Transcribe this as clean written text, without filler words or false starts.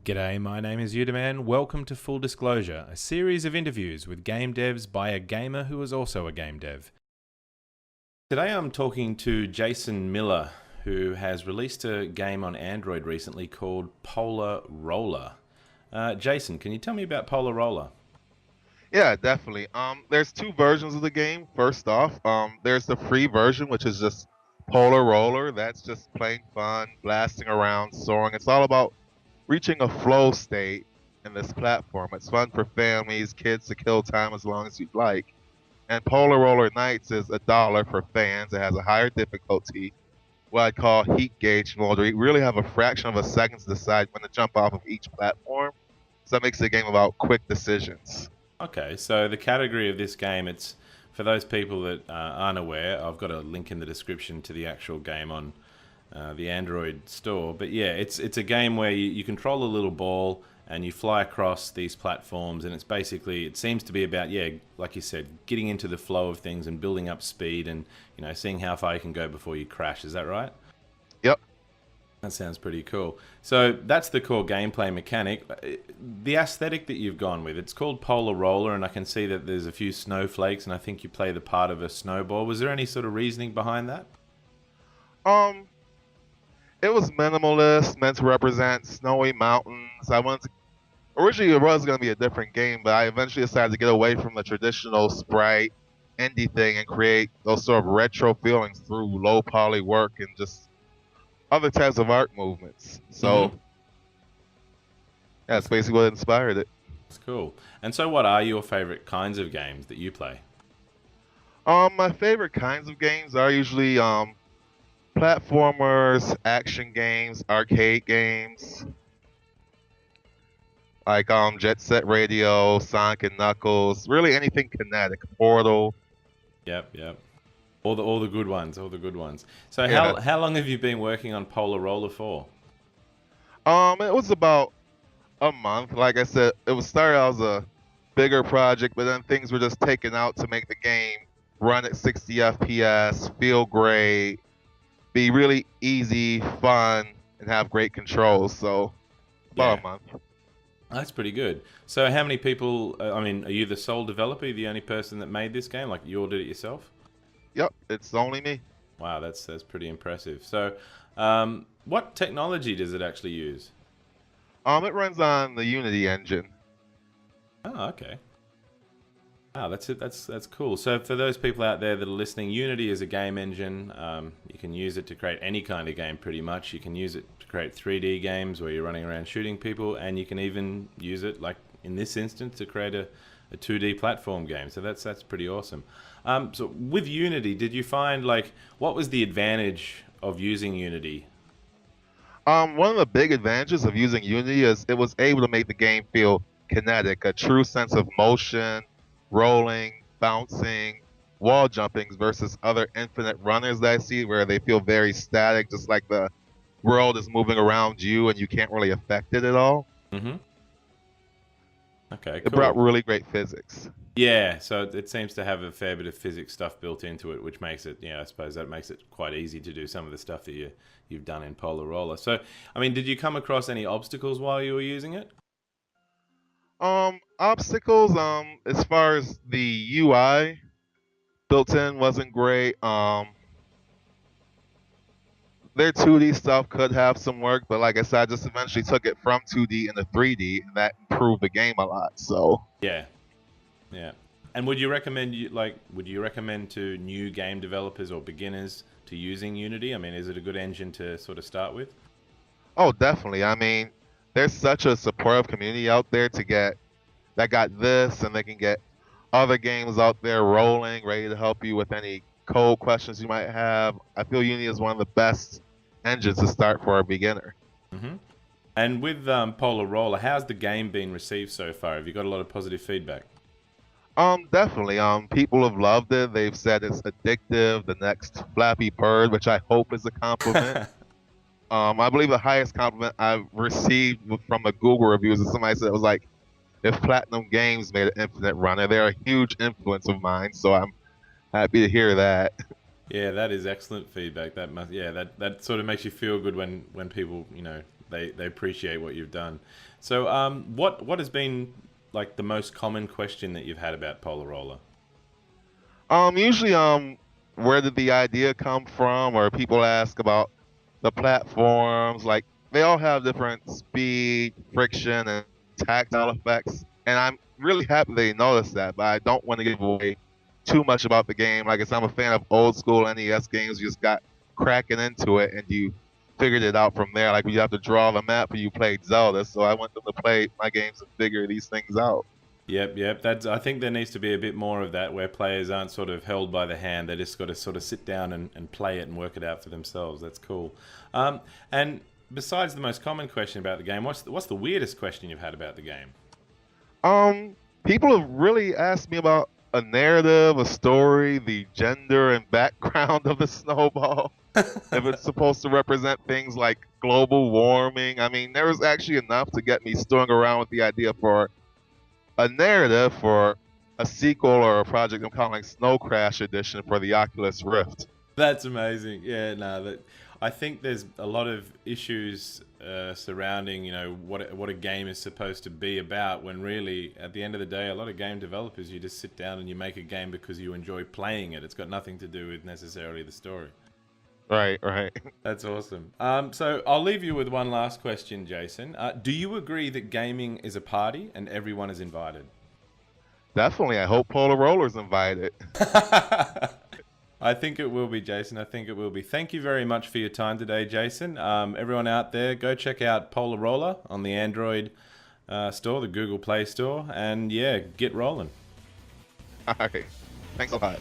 G'day, my name is Udaman. Welcome to Full Disclosure, a series of interviews with game devs by a gamer who is also a game dev. Today I'm talking to Jason Miller, who has released a game on Android recently called Polar Roller. Jason, can you tell me about Polar Roller? Yeah, definitely. There's two versions of the game. First off, there's the free version, which is just Polar Roller. That's just plain fun, blasting around, soaring. It's all about reaching a flow state in this platform. It's fun for families, kids to kill time as long as you'd like. And Polar Roller Nights is $1 for fans. It has a higher difficulty, what I call heat gauge mode, where you really have a fraction of a second to decide when to jump off of each platform. So that makes the game about quick decisions. Okay, so the category of this game, it's for those people that aren't aware, I've got a link in the description to the actual game on the Android store. But yeah, it's a game where you control a little ball and you fly across these platforms, and it's basically, it seems to be about, yeah, like you said, getting into the flow of things and building up speed and, seeing how far you can go before you crash. Is that right? Yep. That sounds pretty cool. So that's the core gameplay mechanic. The aesthetic that you've gone with, it's called Polar Roller, and I can see that there's a few snowflakes, and I think you play the part of a snowball. Was there any sort of reasoning behind that? Um, it was minimalist, meant to represent snowy mountains. Originally it was going to be a different game, but I eventually decided to get away from the traditional sprite indie thing and create those sort of retro feelings through low poly work and just other types of art movements. So Mm-hmm. that's basically what inspired it. That's cool. And so what are your favorite kinds of games that you play? My favorite kinds of games are usually platformers, action games, arcade games, like Jet Set Radio, Sonic and Knuckles, really anything kinetic, Portal. Yep. All the good ones, all the good ones. So Yeah. how long have you been working on Polar Roller for? It was about a month. Like I said, it was started out as a bigger project, but then things were just taken out to make the game run at 60 FPS, feel great, be really easy, fun, and have great controls. So about Yeah, a month. that's pretty good. So how many people, I mean, are you the sole developer, the only person that made this game? Like you all did it yourself? Yep, it's only me. Wow, that's pretty impressive. So what technology does it actually use? It runs on the Unity engine. Oh, okay. Ah, that's it. That's cool. So for those people out there that are listening, Unity is a game engine. You can use it to create any kind of game, pretty much. You can use it to create 3D games where you're running around shooting people, and you can even use it, like in this instance, to create a 2D platform game. So that's pretty awesome. So with Unity, did you find, like, what was the advantage of using Unity? One of the big advantages of using Unity is it was able to make the game feel kinetic, a true sense of motion, rolling, bouncing, wall jumpings versus other infinite runners that I see where they feel very static, just like the world is moving around you and you can't really affect it at all. Mm-hmm. Okay, It brought cool. really great physics. Yeah, so it seems to have a fair bit of physics stuff built into it, which makes it, I suppose that makes it quite easy to do some of the stuff that you've done in Polar Roller. So, I mean, did you come across any obstacles while you were using it? Obstacles, as far as the UI built in wasn't great. Their 2D stuff could have some work, but like I said, I just eventually took it from 2D into 3D, and that improved the game a lot. So, Yeah, yeah. And would you recommend to new game developers or beginners to using Unity? I mean, is it a good engine to sort of start with? oh, definitely. I mean, there's such a supportive community out there to get that got this, and they can get other games out there rolling, ready to help you with any code questions you might have. I feel Unity is one of the best engines to start for a beginner. Mm-hmm. And with Polar Roller, how's the game been received so far? Have you got a lot of positive feedback? Definitely. People have loved it. They've said it's addictive, the next Flappy Bird, which I hope is a compliment. I believe the highest compliment I've received from the Google reviews is somebody said it was like if Platinum Games made an Infinite Runner. They're a huge influence of mine, so I'm happy to hear that. Yeah, that is excellent feedback. That must, yeah, that sort of makes you feel good when people, they appreciate what you've done. So, what has been like the most common question that you've had about Polar Roller? Usually, where did the idea come from? Or people ask about the platforms. Like, they all have different speed, friction, and tactile effects. And I'm really happy they noticed that, but I don't want to give away too much about the game. Like I said, I'm a fan of old school NES games. You just got cracking into it and you figured it out from there. Like, you have to draw the map when you played Zelda. So I want them to play my games and figure these things out. Yep. I think there needs to be a bit more of that, where players aren't sort of held by the hand. They just got to sort of sit down and play it and work it out for themselves. That's cool. And besides the most common question about the game, what's the weirdest question you've had about the game? People have really asked me about a narrative, a story, the gender and background of the snowball. If it's supposed to represent things like global warming. I mean, there was actually enough to get me stewing around with the idea for a narrative for a sequel or a project I'm calling Snow Crash Edition for the Oculus Rift. That's amazing. Yeah, no, I think there's a lot of issues surrounding, what a game is supposed to be about. When really, at the end of the day, a lot of game developers, you just sit down and you make a game because you enjoy playing it. It's got nothing to do with necessarily the story. Right. That's awesome. So I'll leave you with one last question, Jason. Do you agree that gaming is a party and everyone is invited? Definitely. I hope Polar Roller's invited. I think it will be, Jason. I think it will be. Thank you very much for your time today, Jason. Everyone out there, go check out Polar Roller on the Android store, the Google Play Store, and yeah, get rolling. All right. Thanks a lot.